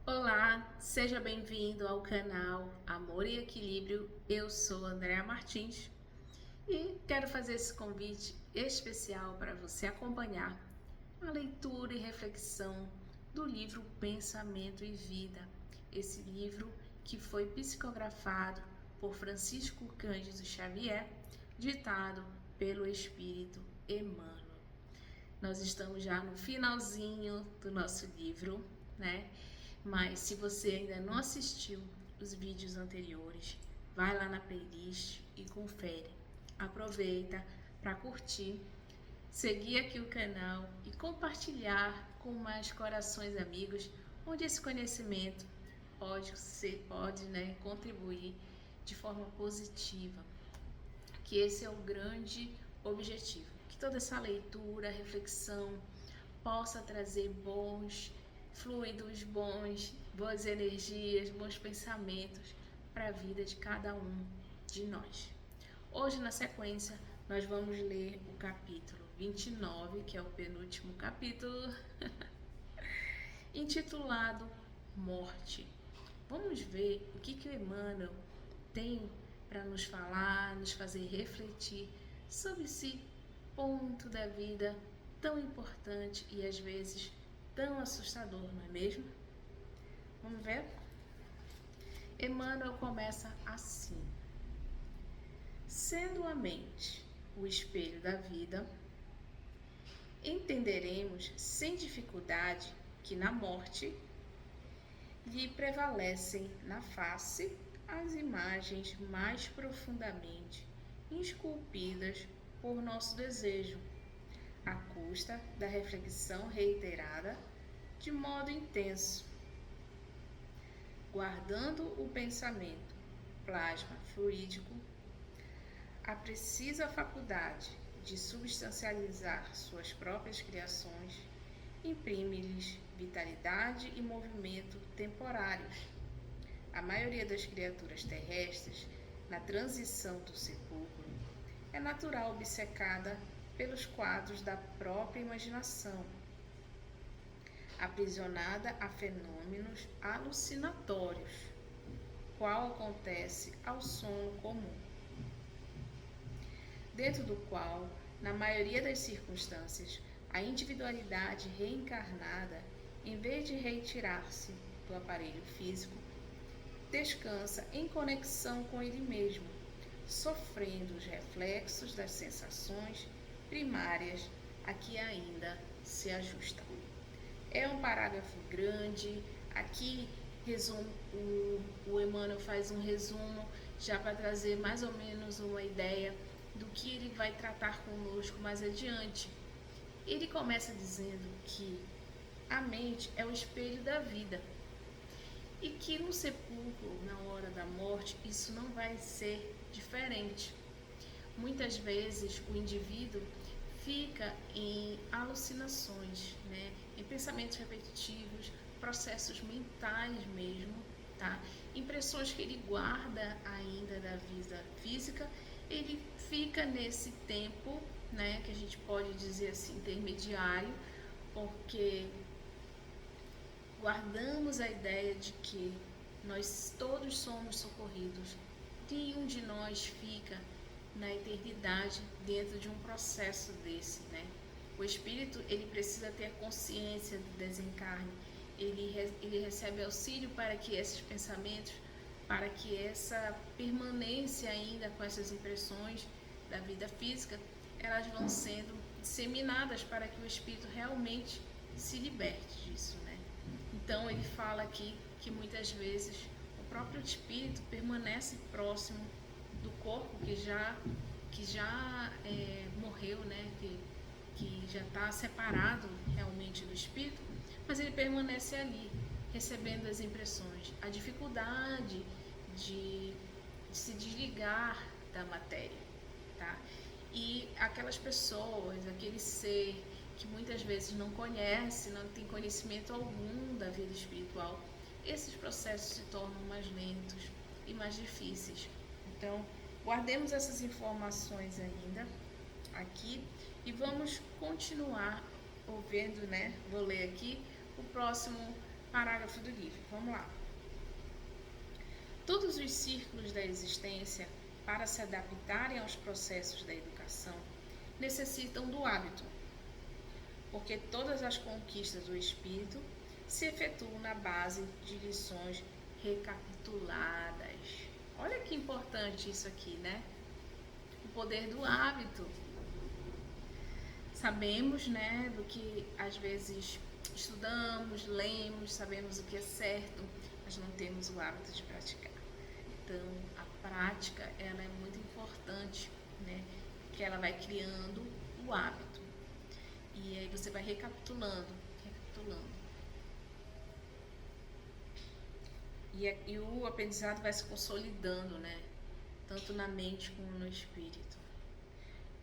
Olá, seja bem-vindo ao canal Amor e Equilíbrio. Eu sou Andréa Martins e quero fazer esse convite especial para você acompanhar a leitura e reflexão do livro Pensamento e Vida. Esse livro que foi psicografado por Francisco Cândido Xavier, ditado pelo Espírito Emmanuel. Nós estamos já no finalzinho do nosso livro, né? Mas se você ainda não assistiu os vídeos anteriores, vai lá na playlist e confere. Aproveita para curtir, seguir aqui o canal e compartilhar com mais corações amigos, onde esse conhecimento pode contribuir de forma positiva. Que esse é o grande objetivo, que toda essa leitura, reflexão possa trazer bons fluidos, boas energias, bons pensamentos para a vida de cada um de nós. Hoje, na sequência, nós vamos ler o capítulo 29, que é o penúltimo capítulo, intitulado Morte. Vamos ver o que o Emmanuel tem para nos falar, nos fazer refletir sobre esse ponto da vida tão importante e às vezes tão assustador, não é mesmo? Vamos ver? Emmanuel começa assim: sendo a mente o espelho da vida, entenderemos sem dificuldade que na morte lhe prevalecem na face as imagens mais profundamente esculpidas por nosso desejo, à custa da reflexão reiterada de modo intenso, guardando o pensamento plasma fluídico, a precisa faculdade de substancializar suas próprias criações, imprime-lhes vitalidade e movimento temporários. A maioria das criaturas terrestres, na transição do sepulcro, é natural obcecada pelos quadros da própria imaginação, aprisionada a fenômenos alucinatórios, qual acontece ao sono comum, dentro do qual, na maioria das circunstâncias, a individualidade reencarnada, em vez de retirar-se do aparelho físico, descansa em conexão com ele mesmo, sofrendo os reflexos das sensações primárias a que ainda se ajusta. É um parágrafo grande, aqui o Emmanuel faz um resumo já para trazer mais ou menos uma ideia do que ele vai tratar conosco mais adiante. Ele começa dizendo que a mente é o espelho da vida e que no sepulcro, na hora da morte, isso não vai ser diferente. Muitas vezes o indivíduo fica em alucinações, né? Em pensamentos repetitivos, processos mentais mesmo, tá? Impressões que ele guarda ainda da vida física, ele fica nesse tempo, né, que a gente pode dizer assim, intermediário, porque guardamos a ideia de que nós todos somos socorridos. Nenhum de nós fica na eternidade dentro de um processo desse, né? O espírito, ele precisa ter consciência do desencarne, ele recebe auxílio para que esses pensamentos, para que essa permanência ainda com essas impressões da vida física, elas vão sendo disseminadas para que o espírito realmente se liberte disso, né? Então ele fala aqui que muitas vezes o próprio espírito permanece próximo do corpo que já morreu, né? Que já está separado realmente do espírito, mas ele permanece ali, recebendo as impressões, a dificuldade de se desligar da matéria, tá? E aquelas pessoas, aquele ser que muitas vezes não conhece, não tem conhecimento algum da vida espiritual, esses processos se tornam mais lentos e mais difíceis. Então, guardemos essas informações ainda aqui e vamos continuar ouvindo, né? Vou ler aqui o próximo Parágrafo do livro. Vamos lá. Todos os círculos da existência, para se adaptarem aos processos da educação, necessitam do hábito, porque todas as conquistas do espírito se efetuam na base de lições recapituladas. Olha que importante isso aqui, né? O poder do hábito. Sabemos, né, do que às vezes estudamos, lemos, sabemos o que é certo, mas não temos o hábito de praticar. Então, a prática, ela é muito importante, né, que ela vai criando o hábito. E aí você vai recapitulando. E o aprendizado vai se consolidando, né, tanto na mente como no espírito.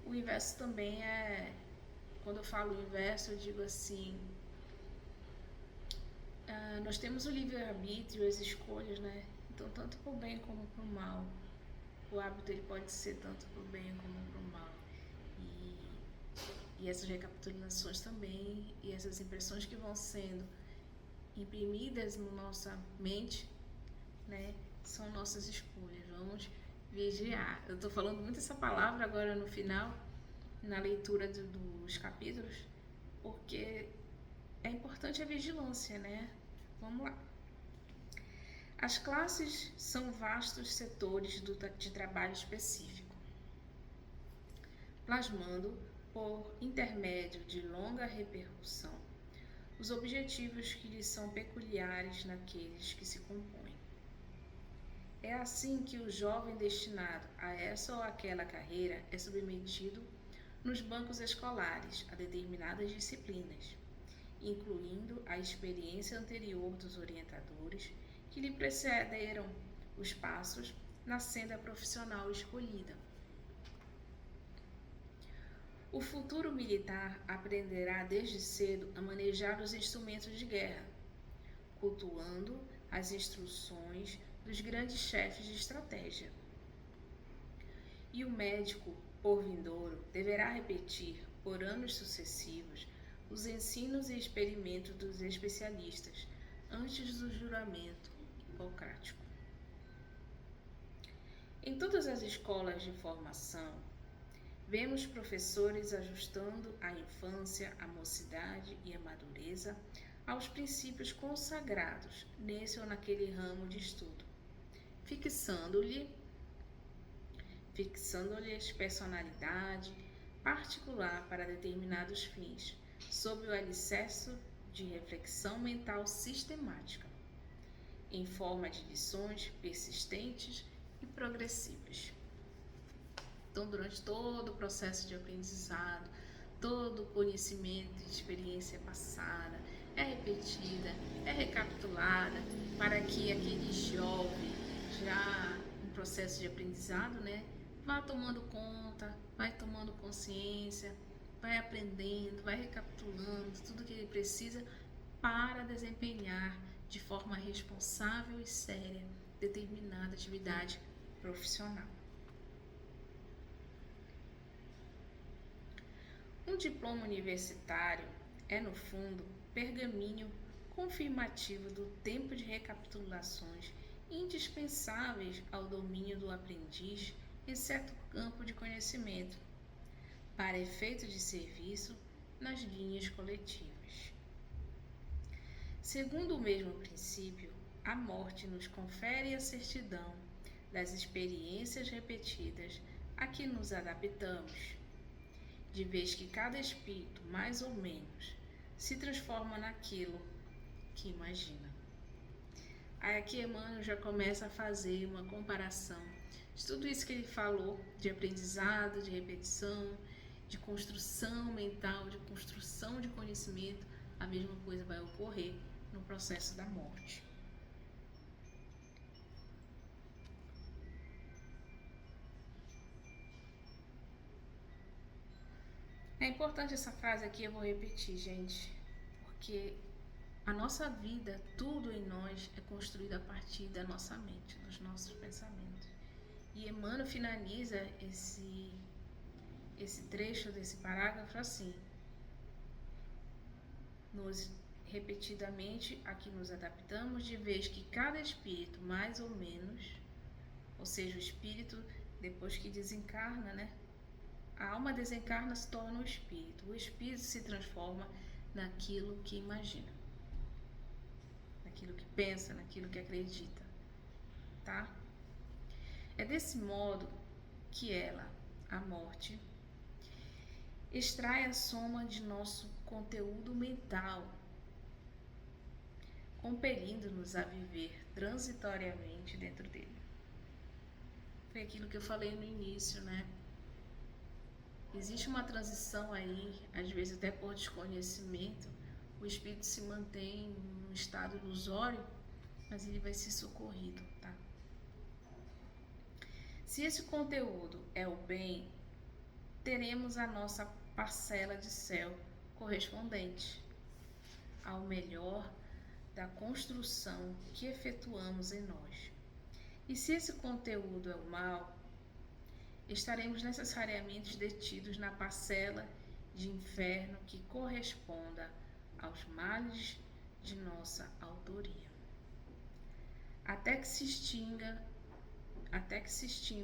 O inverso também é, quando eu falo o inverso, eu digo assim, nós temos o livre-arbítrio, as escolhas, né? Então, tanto para o bem como para o mal. O hábito ele pode ser tanto para o bem como para o mal. E essas recapitulações também, e essas impressões que vão sendo imprimidas na nossa mente, né? São nossas escolhas. Vamos vigiar. Eu estou falando muito essa palavra agora no final, na leitura dos capítulos, porque é importante a vigilância, né? Vamos lá. As classes são vastos setores de trabalho específico, plasmando, por intermédio de longa repercussão, os objetivos que lhes são peculiares naqueles que se compõem. É assim que o jovem destinado a essa ou aquela carreira é submetido nos bancos escolares a determinadas disciplinas, incluindo a experiência anterior dos orientadores que lhe precederam os passos na senda profissional escolhida. O futuro militar aprenderá desde cedo a manejar os instrumentos de guerra, cultuando as instruções dos grandes chefes de estratégia. E o médico, por vindouro, deverá repetir, por anos sucessivos, os ensinos e experimentos dos especialistas, antes do juramento hipocrático. Em todas as escolas de formação, vemos professores ajustando a infância, a mocidade e a madureza aos princípios consagrados nesse ou naquele ramo de estudo, fixando-lhes personalidade particular para determinados fins, sob o alicerce de reflexão mental sistemática, em forma de lições persistentes e progressivas. Então, durante todo o processo de aprendizado, todo o conhecimento e experiência passada é repetida, é recapitulada, para que aquele jovem, já em processo de aprendizado, né, vá tomando conta, vai tomando consciência, vai aprendendo, vai recapitulando tudo que ele precisa para desempenhar de forma responsável e séria determinada atividade profissional. Um diploma universitário é, no fundo, pergaminho confirmativo do tempo de recapitulações indispensáveis ao domínio do aprendiz em certo campo de conhecimento, para efeito de serviço nas linhas coletivas. Segundo o mesmo princípio, a morte nos confere a certidão das experiências repetidas a que nos adaptamos, de vez que cada espírito, mais ou menos, se transforma naquilo que imagina. Aí aqui Emmanuel já começa a fazer uma comparação de tudo isso que ele falou, de aprendizado, de repetição, de construção mental, de construção de conhecimento. A mesma coisa vai ocorrer no processo da morte. É importante essa frase aqui, eu vou repetir, gente, porque a nossa vida, tudo em nós é construído a partir da nossa mente, dos nossos pensamentos. E Emmanuel finaliza esse trecho desse parágrafo assim: nos repetidamente a que nos adaptamos, de vez que cada espírito, mais ou menos, ou seja, o espírito, depois que desencarna, né? A alma desencarna, se torna o espírito se transforma naquilo que imagina, naquilo que pensa, naquilo que acredita, tá? É desse modo que ela, a morte, extrai a soma de nosso conteúdo mental, compelindo-nos a viver transitoriamente dentro dele. Foi aquilo que eu falei no início, né? Existe uma transição aí, às vezes até por desconhecimento, o espírito se mantém em um estado ilusório, mas ele vai ser socorrido, tá? Se esse conteúdo é o bem, teremos a nossa parcela de céu correspondente ao melhor da construção que efetuamos em nós. E se esse conteúdo é o mal, estaremos necessariamente detidos na parcela de inferno que corresponda aos males de nossa autoria. Até que se extinga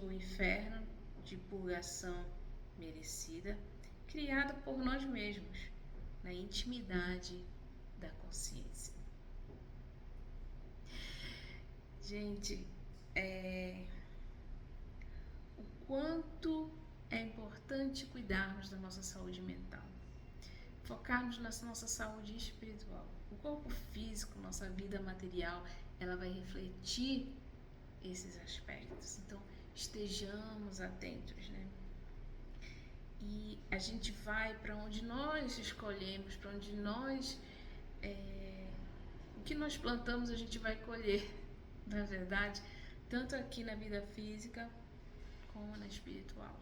o inferno de purgação merecida, criada por nós mesmos, na intimidade da consciência. Gente, o quanto é importante cuidarmos da nossa saúde mental, focarmos na nossa saúde espiritual. O corpo físico, nossa vida material, ela vai refletir esses aspectos. Então, estejamos atentos, né? E a gente vai para onde nós escolhemos, para onde nós... o que nós plantamos, a gente vai colher, na verdade, tanto aqui na vida física como na espiritual.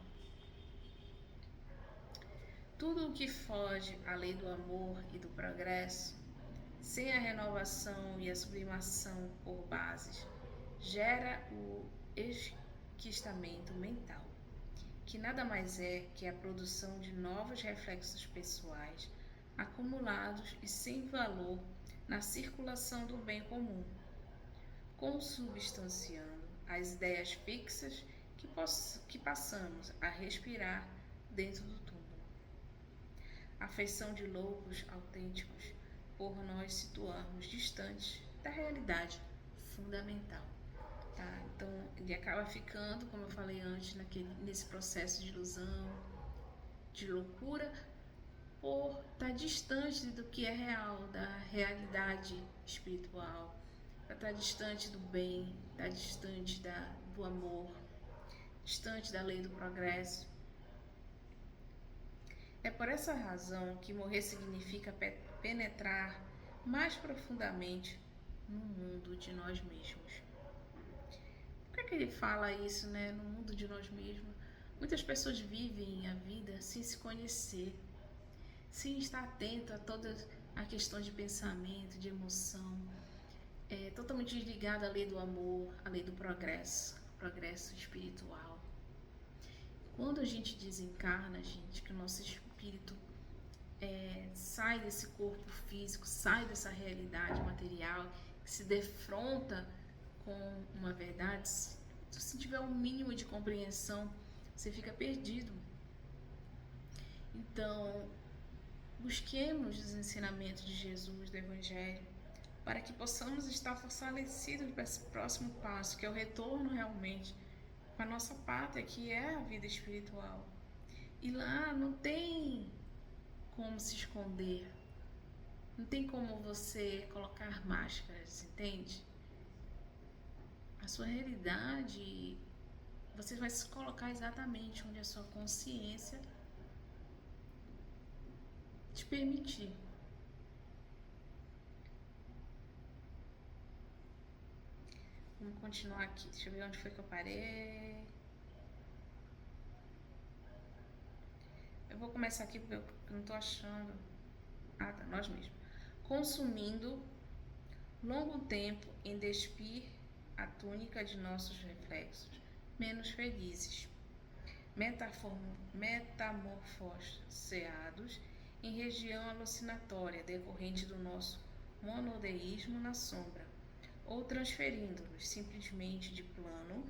Tudo o que foge à lei do amor e do progresso, sem a renovação e a sublimação por bases, gera o esquistamento mental, que nada mais é que a produção de novos reflexos pessoais acumulados e sem valor na circulação do bem comum, consubstanciando as ideias fixas que passamos a respirar dentro do túmulo. A feição de loucos autênticos, por nós situarmos distantes da realidade fundamental. Tá? Então, ele acaba ficando, como eu falei antes, nesse processo de ilusão, de loucura, por estar distante do que é real, da realidade espiritual, estar distante do bem, estar distante do amor, distante da lei do progresso. É por essa razão que morrer significa penetrar mais profundamente no mundo de nós mesmos. Por que ele fala isso, né? No mundo de nós mesmos. Muitas pessoas vivem a vida sem se conhecer, sem estar atento a toda a questão de pensamento, de emoção, totalmente desligado à lei do amor, à lei do progresso espiritual. Quando a gente desencarna, gente, que o nosso espírito sai desse corpo físico, sai dessa realidade material, se defronta com uma verdade, se você tiver um mínimo de compreensão, você fica perdido. Então, busquemos os ensinamentos de Jesus, do Evangelho, para que possamos estar fortalecidos para esse próximo passo, que é o retorno realmente para a nossa pátria, que é a vida espiritual. E lá não tem como se esconder, não tem como você colocar máscaras, entende? A sua realidade, você vai se colocar exatamente onde a sua consciência te permitir. Vamos continuar aqui. Deixa eu ver onde foi que eu parei. Eu vou começar aqui porque eu não tô achando. Ah, tá, nós mesmos. Consumindo longo tempo em despir a túnica de nossos reflexos, menos felizes, metamorfoseados em região alucinatória decorrente do nosso monodeísmo na sombra, ou transferindo-nos simplesmente de plano,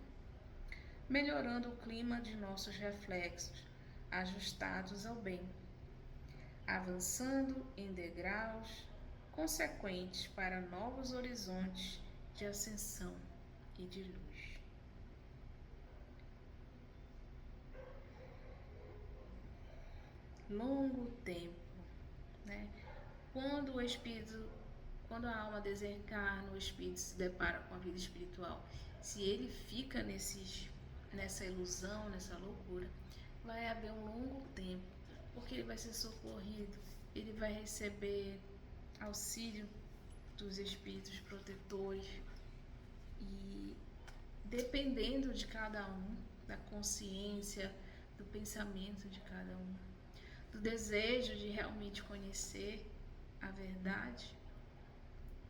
melhorando o clima de nossos reflexos, ajustados ao bem, avançando em degraus consequentes para novos horizontes de ascensão e de luz. Longo tempo, né? Quando a alma desencarna, o espírito se depara com a vida espiritual, se ele fica nessa ilusão, nessa loucura, vai haver um longo tempo, porque ele vai ser socorrido, ele vai receber auxílio dos espíritos protetores e dependendo de cada um, da consciência, do pensamento de cada um, do desejo de realmente conhecer a verdade,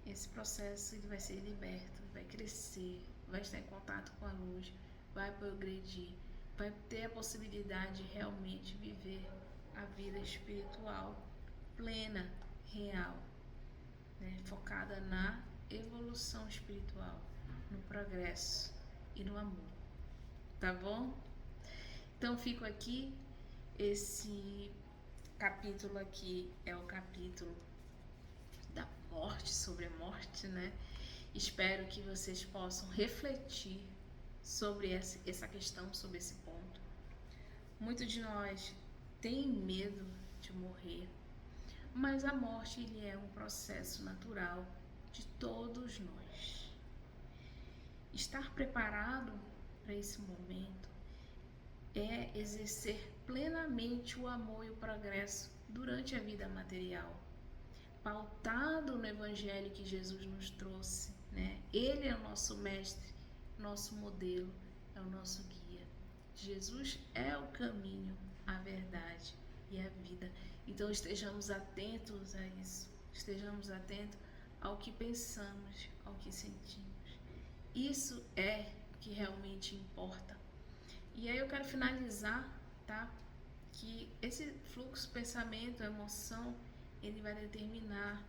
esse processo ele vai ser liberto, vai crescer, vai estar em contato com a luz, vai progredir, vai ter a possibilidade de realmente viver a vida espiritual plena, real, né? Focada na evolução espiritual, no progresso e no amor, tá bom? Então fico aqui, esse capítulo aqui é o capítulo da morte, sobre a morte, né? Espero que vocês possam refletir sobre essa questão, sobre esse ponto. Muitos de nós têm medo de morrer, mas a morte ele é um processo natural de todos nós. Estar preparado para esse momento é exercer plenamente o amor e o progresso durante a vida material, pautado no Evangelho que Jesus nos trouxe, né? Ele é o nosso mestre, nosso modelo, é o nosso guia. Jesus é o caminho, a verdade e a vida. Então estejamos atentos a isso, estejamos atentos ao que pensamos, ao que sentimos. Isso é o que realmente importa. E aí eu quero finalizar, tá? Que esse fluxo, pensamento, emoção, ele vai determinar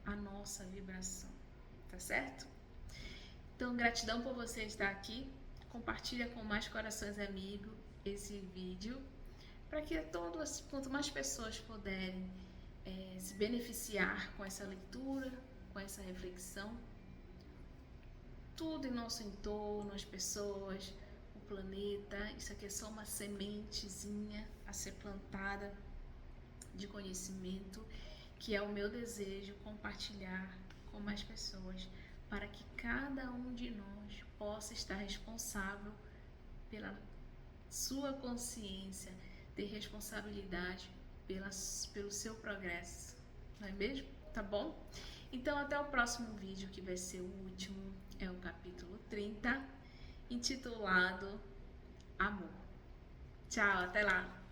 a nossa vibração, tá certo? Então, gratidão por você estar aqui. Compartilha com mais corações amigos esse vídeo, para que quanto mais pessoas puderem se beneficiar com essa leitura, com essa reflexão. Tudo em nosso entorno, as pessoas, o planeta, isso aqui é só uma sementezinha a ser plantada de conhecimento, que é o meu desejo compartilhar com mais pessoas, para que cada um de nós possa estar responsável pela sua consciência, ter responsabilidade pelo seu progresso, não é mesmo? Tá bom? Então até o próximo vídeo, que vai ser o último, é o capítulo 30, intitulado Amor. Tchau, até lá!